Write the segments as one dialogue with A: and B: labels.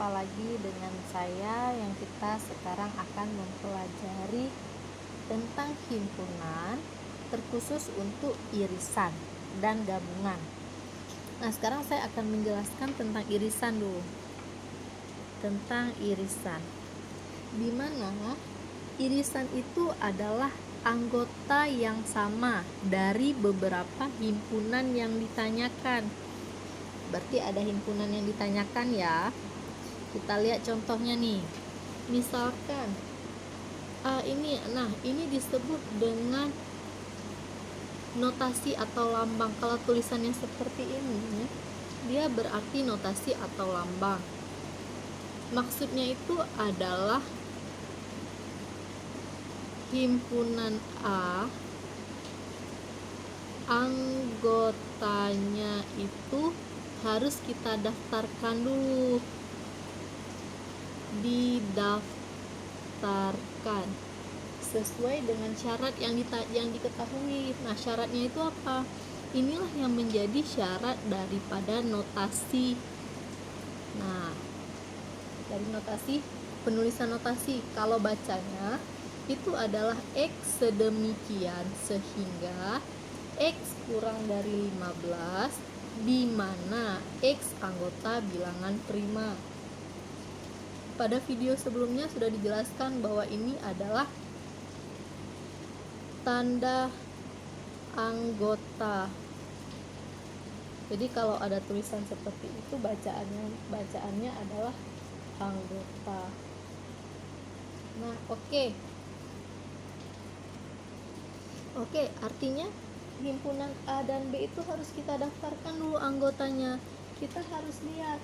A: Jumpa lagi dengan saya yang kita sekarang akan mempelajari tentang himpunan terkhusus untuk irisan dan gabungan. Nah, sekarang saya akan menjelaskan tentang irisan dulu. Tentang irisan. Di mana irisan itu adalah anggota yang sama dari beberapa himpunan yang ditanyakan. Berarti ada himpunan yang ditanyakan ya. Kita lihat contohnya nih. Misalkan ini disebut dengan notasi atau lambang. Kalau tulisannya seperti ini, dia berarti notasi atau lambang. Maksudnya itu adalah himpunan A, anggotanya itu harus kita daftarkan dulu. Didaftarkan sesuai dengan syarat yang diketahui. Nah, syaratnya itu apa? Inilah yang menjadi syarat daripada notasi. Nah, dari notasi, penulisan notasi, kalau bacanya itu adalah X sedemikian sehingga X kurang dari 15, di mana X anggota bilangan prima. Pada video sebelumnya sudah dijelaskan bahwa ini adalah tanda anggota. Jadi kalau ada tulisan seperti itu, bacaannya adalah anggota. Nah, Oke, artinya himpunan A dan B itu harus kita daftarkan dulu anggotanya. Kita harus lihat.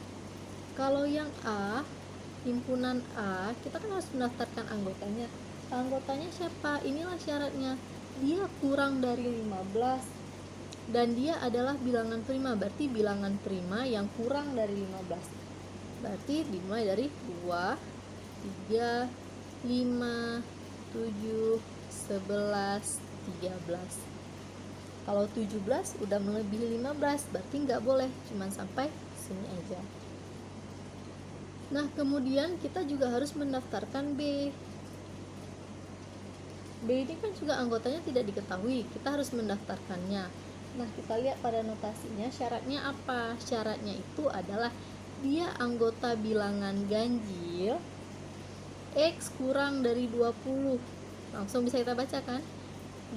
A: Kalau yang A, himpunan A, kita kan harus mendaftarkan anggotanya. Anggotanya siapa? Inilah syaratnya. Dia kurang dari 15 dan dia adalah bilangan prima. Berarti bilangan prima yang kurang dari 15. Berarti dimulai dari 2, 3, 5, 7, 11, 13. Kalau 17 udah melebihi 15, berarti nggak boleh, cuman sampai sini aja. Nah, kemudian kita juga harus mendaftarkan B. B ini kan juga anggotanya tidak diketahui, kita harus mendaftarkannya. Nah, kita lihat pada notasinya, syaratnya apa? Syaratnya itu adalah dia anggota bilangan ganjil X kurang dari 20. Langsung bisa kita baca kan?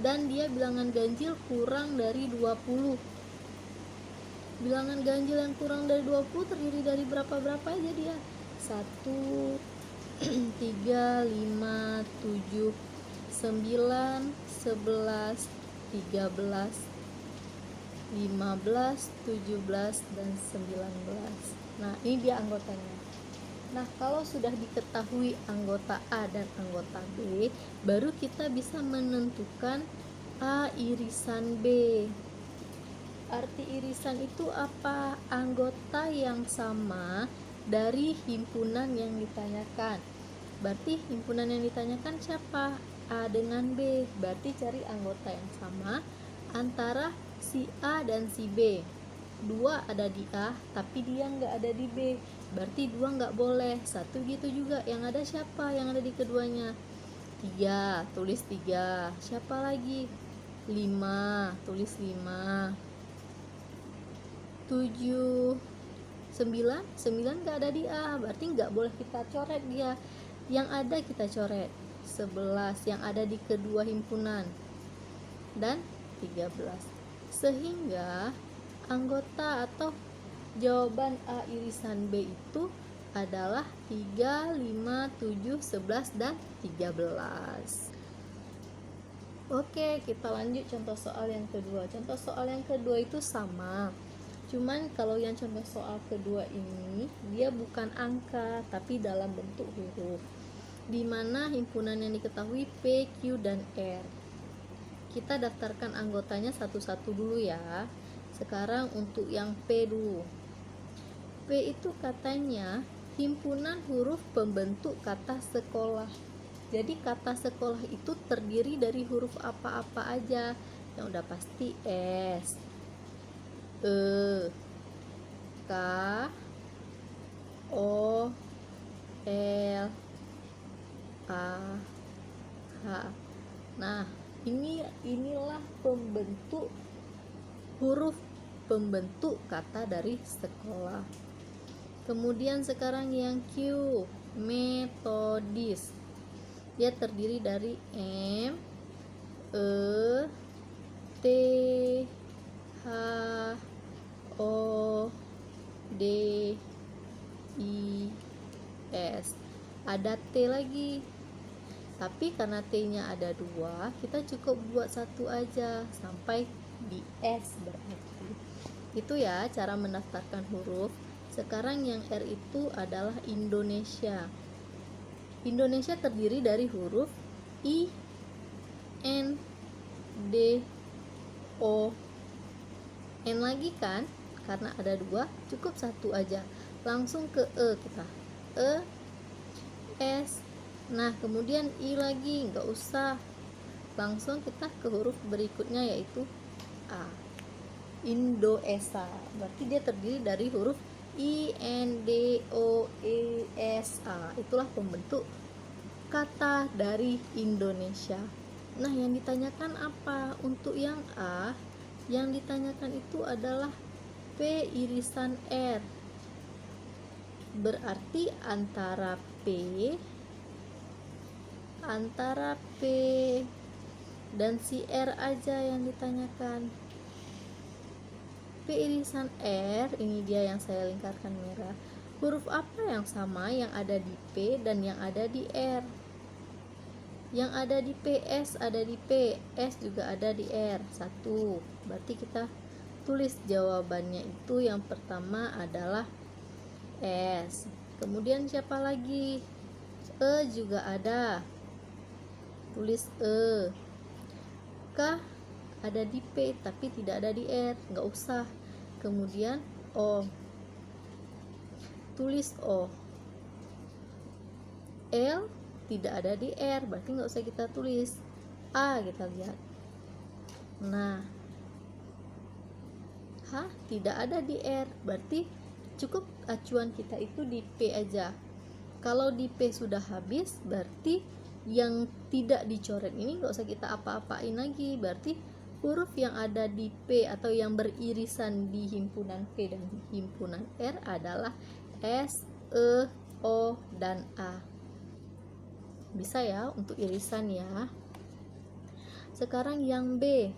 A: Dan dia bilangan ganjil kurang dari 20. Bilangan ganjil yang kurang dari 20 terdiri dari berapa aja dia? 1, 3, 5, 7, 9, 11, 13, 15, 17, dan 19. Nah, ini dia anggotanya. Nah, kalau sudah diketahui anggota A dan anggota B, baru kita bisa menentukan A irisan B. Arti irisan itu apa? Anggota yang sama dari himpunan yang ditanyakan. Berarti himpunan yang ditanyakan siapa? A dengan B. Berarti cari anggota yang sama antara si A dan si B. 2 ada di A, tapi dia nggak ada di B. Berarti 2 nggak boleh. 1 gitu juga. Yang ada siapa? Yang ada di keduanya. 3, tulis 3. Siapa lagi? 5, tulis 5. 7, 9 nggak ada di A. Berarti nggak boleh kita coret dia. Yang ada kita coret. 11 yang ada di kedua himpunan. Dan 13. Sehingga anggota atau jawaban A irisan B itu adalah 3, 5, 7, 11, dan 13. Oke, kita lanjut contoh soal yang kedua. Contoh soal yang kedua itu sama. Cuman kalau yang contoh soal kedua ini, dia bukan angka, tapi dalam bentuk huruf. Di mana himpunan yang diketahui P, Q, dan R. Kita daftarkan anggotanya satu-satu dulu ya. Sekarang untuk yang P dulu. P itu katanya himpunan huruf pembentuk kata sekolah. Jadi kata sekolah itu terdiri dari huruf apa-apa aja. Yang udah pasti S, E, K, O, L, A, H. Nah, inilah huruf pembentuk kata dari sekolah. Kemudian sekarang yang Q, metodis. Dia terdiri dari M, E, T, H, O, D, I, S. Ada T lagi, tapi karena T-nya ada 2, kita cukup buat satu aja sampai di S berarti. Itu ya cara mendaftarkan huruf. Sekarang yang R itu adalah Indonesia. Indonesia terdiri dari huruf I, N, D, O, N lagi kan? Karena ada 2, cukup satu aja. Langsung ke E kita. E, S. Nah, kemudian I lagi, nggak usah. Langsung kita ke huruf berikutnya yaitu A. Indoesa. Berarti dia terdiri dari huruf I, N, D, O, E, S, A. Itulah pembentuk kata dari Indonesia. Nah, yang ditanyakan apa? Untuk yang A, yang ditanyakan itu adalah P irisan R. Berarti antara P dan si R aja yang ditanyakan. P irisan R, ini dia yang saya lingkarkan merah. Huruf apa yang sama yang ada di P dan yang ada di R? Yang ada di PS ada di P, S juga ada di R. 1. Berarti kita tulis jawabannya itu yang pertama adalah S. Kemudian siapa lagi? E juga ada. Tulis E. K ada di P tapi tidak ada di R, nggak usah. Kemudian O, tulis O. L tidak ada di R, berarti nggak usah kita tulis. A kita lihat. Nah, H tidak ada di R, berarti cukup acuan kita itu di P aja. Kalau di P sudah habis, berarti yang tidak dicoret ini nggak usah kita apa-apain lagi. Berarti huruf yang ada di P atau yang beririsan di himpunan P dan himpunan R adalah S, E, O, dan A. Bisa ya untuk irisan ya. Sekarang yang B.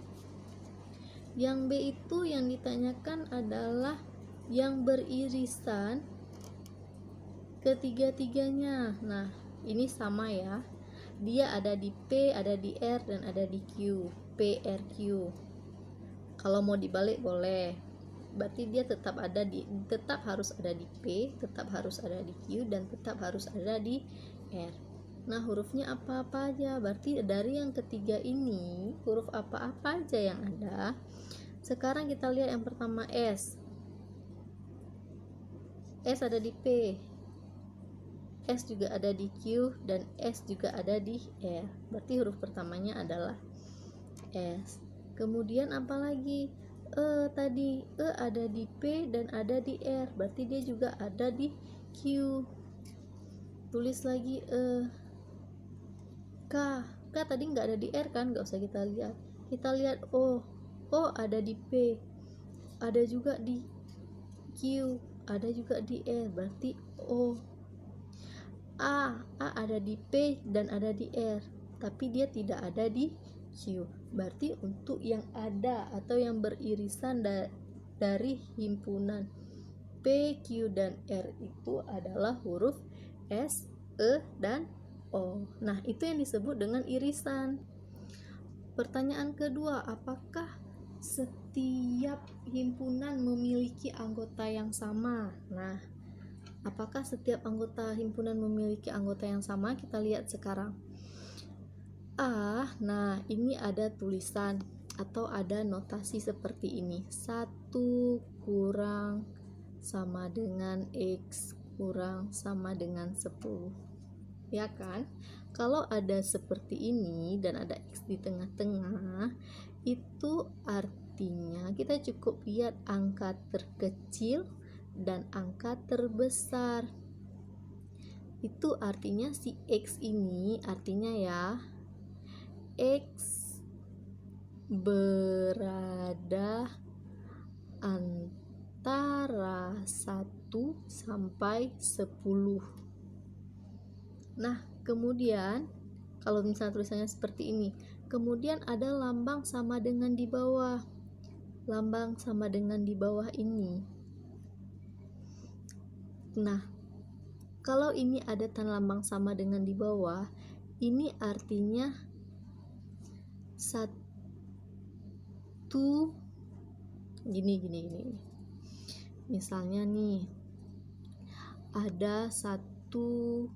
A: Yang B itu yang ditanyakan adalah yang beririsan ketiga-tiganya. Nah, ini sama ya. Dia ada di P, ada di R, dan ada di Q. P, R, Q. Kalau mau dibalik boleh. Berarti dia tetap harus ada di P, tetap harus ada di Q, dan tetap harus ada di R. Nah, hurufnya apa-apa aja. Berarti dari yang ketiga ini, huruf apa-apa aja yang ada. Sekarang kita lihat yang pertama S. S ada di P, S juga ada di Q, dan S juga ada di R. Berarti huruf pertamanya adalah S. Kemudian apa lagi? E tadi, E ada di P dan ada di R. Berarti dia juga ada di Q. Tulis lagi E. K. K tadi nggak ada di R kan? Nggak usah kita lihat. Kita lihat O. O ada di P. Ada juga di Q. Ada juga di R. Berarti O. A ada di P dan ada di R, tapi dia tidak ada di Q. Berarti untuk yang ada atau yang beririsan dari himpunan P, Q, dan R itu adalah huruf S, E, dan O. Nah, itu yang disebut dengan irisan. Pertanyaan kedua, apakah setiap himpunan memiliki anggota yang sama? Nah, apakah setiap anggota himpunan memiliki anggota yang sama? Kita lihat sekarang. Nah ini ada tulisan atau ada notasi seperti ini. 1 kurang sama dengan X kurang sama dengan 10. Ya kan? Kalau ada seperti ini dan ada X di tengah-tengah, itu artinya kita cukup lihat angka terkecil dan angka terbesar. itu artinya si X ini artinya ya, X berada antara 1 sampai 10. Nah, kemudian kalau misalnya tulisannya seperti ini, kemudian ada lambang sama dengan di bawah. Lambang sama dengan di bawah ini. Nah, kalau ini ada tanda lambang sama dengan di bawah, ini artinya 1 gini. Misalnya nih, ada 1,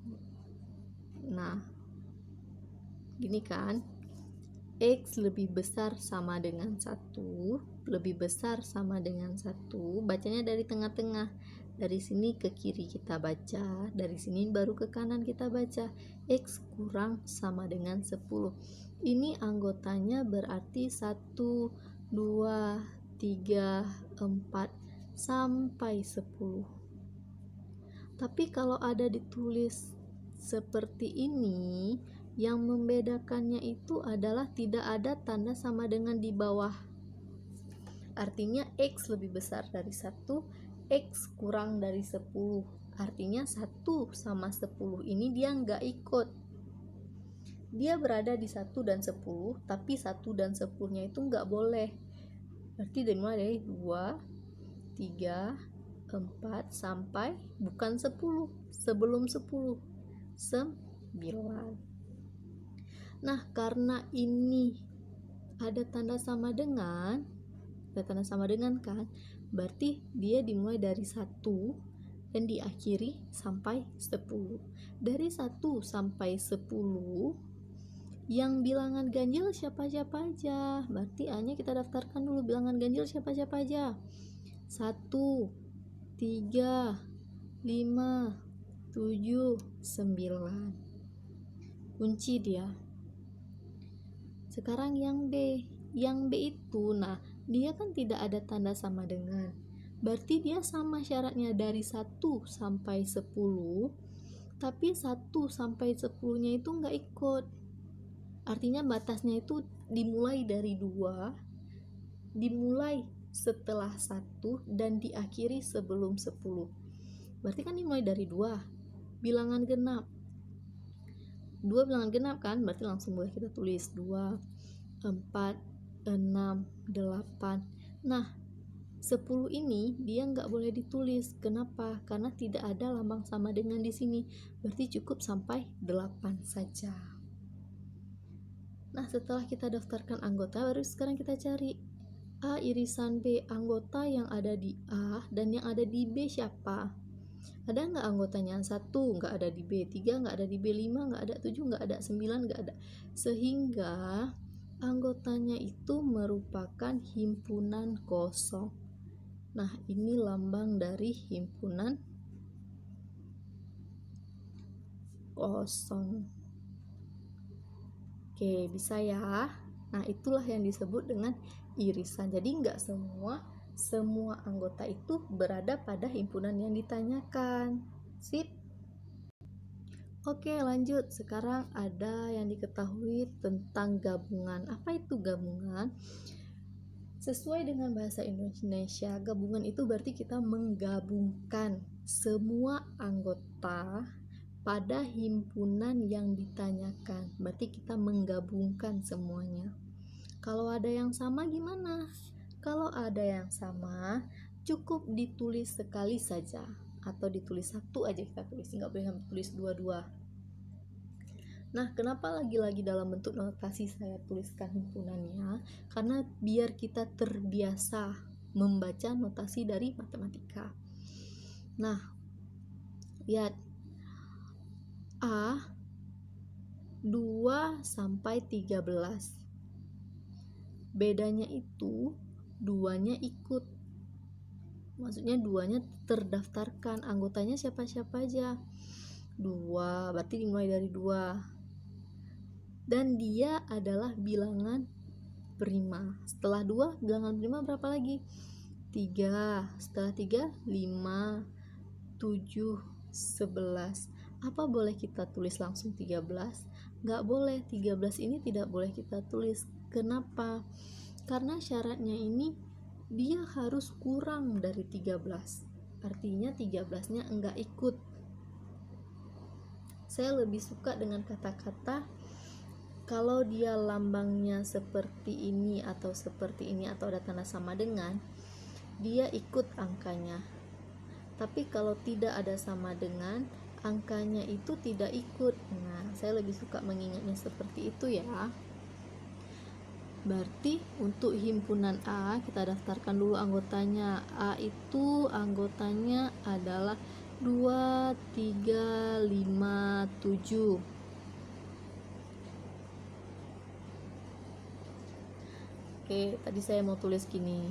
A: nah gini kan, X lebih besar sama dengan 1, lebih besar sama dengan 1, bacanya dari tengah-tengah, dari sini ke kiri kita baca, dari sini baru ke kanan kita baca. X kurang sama dengan 10. Ini anggotanya berarti 1, 2, 3, 4 sampai 10. Tapi kalau ada ditulis seperti ini, yang membedakannya itu adalah tidak ada tanda sama dengan di bawah. Artinya X lebih besar dari 1, X kurang dari 10. Artinya 1 sama 10 ini dia nggak ikut. Dia berada di 1 dan 10, tapi 1 dan 10-nya itu nggak boleh. Berarti dimulai dari 2, 3, 4 sampai bukan 10, sebelum 10, 9. Nah, karena ini ada tanda sama dengan kan, berarti dia dimulai dari 1 dan diakhiri sampai 10. Dari 1 sampai 10 yang bilangan ganjil siapa-siapa aja. Berarti A-nya kita daftarkan dulu, bilangan ganjil siapa-siapa aja. 1, 3, 5, 7, 9. Kunci dia. Sekarang yang B. Yang B itu, nah dia kan tidak ada tanda sama dengan, berarti dia sama syaratnya dari 1 sampai 10, tapi 1 sampai 10-nya itu nggak ikut. Artinya batasnya itu dimulai dari 2, dimulai setelah 1 dan diakhiri sebelum 10. Berarti kan dimulai dari 2, bilangan genap. 2 bilangan genap kan, berarti langsung boleh kita tulis 2, 4, 6, 8. Nah, 10 ini dia nggak boleh ditulis. Kenapa? Karena tidak ada lambang sama dengan di sini. Berarti cukup sampai 8 saja. Nah, setelah kita daftarkan anggota, baru sekarang kita cari A irisan B. Anggota yang ada di A dan yang ada di B siapa? Ada nggak anggotanya? 1 nggak ada di B, 3 nggak ada di B, 5 nggak ada, 7 nggak ada, 9 nggak ada. Sehingga anggotanya itu merupakan himpunan kosong. Nah, ini lambang dari himpunan kosong. Oke, bisa ya. Nah, itulah yang disebut dengan irisan. Jadi nggak semua anggota itu berada pada himpunan yang ditanyakan. Sip. Oke, lanjut. Sekarang ada yang diketahui tentang gabungan. Apa itu gabungan? Sesuai dengan bahasa Indonesia, gabungan itu berarti kita menggabungkan semua anggota pada himpunan yang ditanyakan. Berarti kita menggabungkan semuanya. Kalau ada yang sama gimana? Kalau ada yang sama, cukup ditulis sekali saja, atau ditulis 1 aja kita tulis, nggak boleh tulis 2-2. Nah, kenapa lagi-lagi dalam bentuk notasi saya tuliskan himpunannya? Karena biar kita terbiasa membaca notasi dari matematika. Nah, lihat A 2 sampai 13. Bedanya itu 2-nya ikut. Maksudnya 2-nya terdaftarkan. Anggotanya siapa-siapa aja. 2, berarti dimulai dari 2. Dan dia adalah bilangan prima. Setelah 2, bilangan prima berapa lagi? 3. Setelah 3, 5, 7, 11. Apa boleh kita tulis langsung 13? Nggak boleh, 13 ini tidak boleh kita tulis. Kenapa? Karena syaratnya ini dia harus kurang dari 13. Artinya 13-nya enggak ikut. Saya lebih suka dengan kata-kata kalau dia lambangnya seperti ini atau seperti ini atau ada tanda sama dengan, dia ikut angkanya. Tapi kalau tidak ada sama dengan, angkanya itu tidak ikut. Nah, saya lebih suka mengingatnya seperti itu ya. Berarti untuk himpunan A kita daftarkan dulu anggotanya. A itu anggotanya adalah 2, 3, 5, 7. Oke, tadi saya mau tulis gini.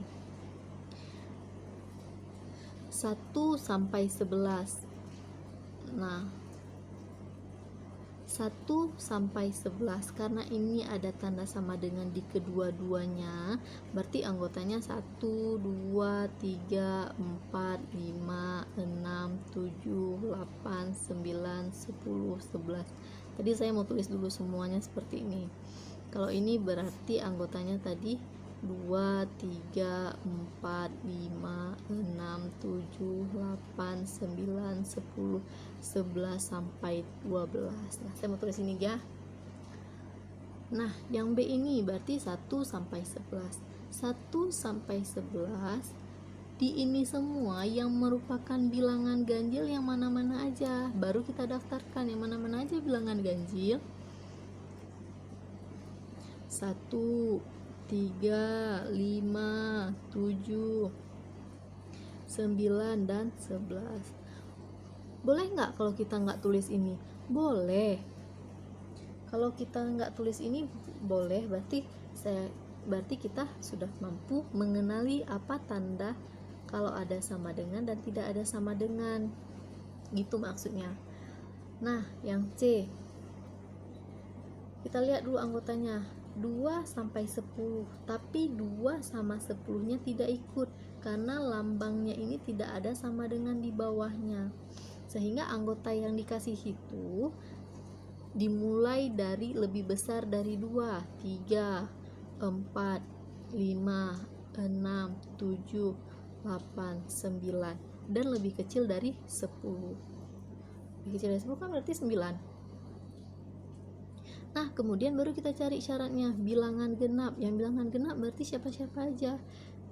A: 1 sampai 11. Nah, 1 sampai 11 karena ini ada tanda sama dengan di kedua-duanya, berarti anggotanya 1, 2, 3, 4, 5, 6, 7, 8, 9, 10, 11. Tadi saya mau tulis dulu semuanya seperti ini. Kalau ini berarti anggotanya tadi 2, 3, 4, 5, 6, 7, 8, 9, 10, 11 sampai 12. Nah, saya mau tulis ini ya. Nah, yang B ini berarti 1 sampai 11. 1 sampai 11 di ini semua yang merupakan bilangan ganjil yang mana-mana aja. Baru kita daftarkan yang mana-mana aja bilangan ganjil. 1, 3, 5, 7, 9, dan 11. Boleh nggak kalau kita nggak tulis ini? Boleh. Kalau kita nggak tulis ini boleh, berarti kita sudah mampu mengenali apa tanda kalau ada sama dengan dan tidak ada sama dengan. Gitu maksudnya. Nah, yang C. Kita lihat dulu anggotanya. 2 sampai 10, tapi 2 sama 10-nya tidak ikut karena lambangnya ini tidak ada sama dengan di bawahnya. Sehingga anggota yang dikasih itu dimulai dari lebih besar dari 2, 3, 4, 5, 6, 7, 8, 9 dan lebih kecil dari 10. Lebih kecil dari 10 kan berarti 9. Nah, kemudian baru kita cari syaratnya, bilangan genap. Yang bilangan genap berarti siapa-siapa aja.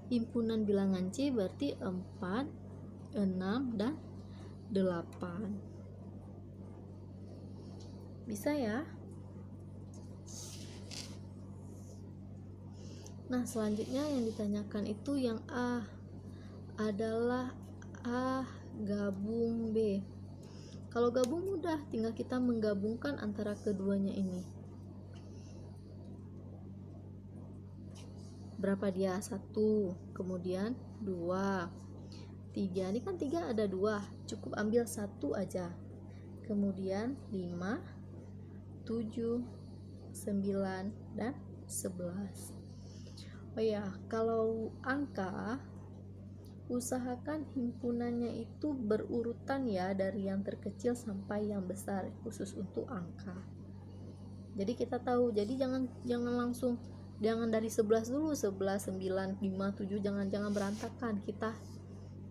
A: Himpunan bilangan C berarti 4, 6, dan 8. Bisa ya? Nah, selanjutnya yang ditanyakan itu yang A adalah A gabung B. Kalau gabung mudah, tinggal kita menggabungkan antara keduanya ini. Berapa dia? 1, kemudian 2, 3. Ini kan 3 ada 2, cukup ambil 1 aja. Kemudian 5, 7, 9, dan 11. Oh ya, kalau angka usahakan himpunannya itu berurutan ya, dari yang terkecil sampai yang besar, khusus untuk angka. Jadi kita tahu, jadi jangan langsung, jangan dari 11 dulu, 11, 9, 5, 7, jangan berantakan. Kita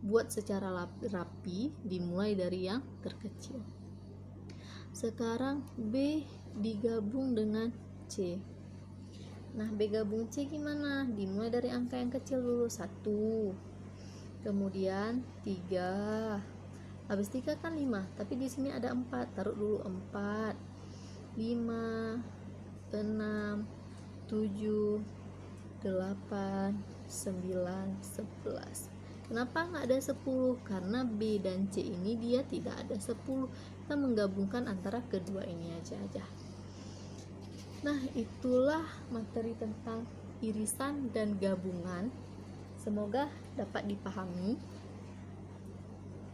A: buat secara rapi, dimulai dari yang terkecil. Sekarang B digabung dengan C. Nah, B gabung C gimana? Dimulai dari angka yang kecil dulu, 1, kemudian 3, habis 3 kan 5, tapi di sini ada 4, taruh dulu 4, 5, 6, 7, 8, 9, 11. Kenapa nggak ada 10? Karena B dan C ini dia tidak ada 10. Kita menggabungkan antara kedua ini aja. Nah, itulah materi tentang irisan dan gabungan. Semoga dapat dipahami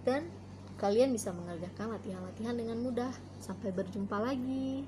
A: dan kalian bisa mengerjakan latihan-latihan dengan mudah. Sampai berjumpa lagi.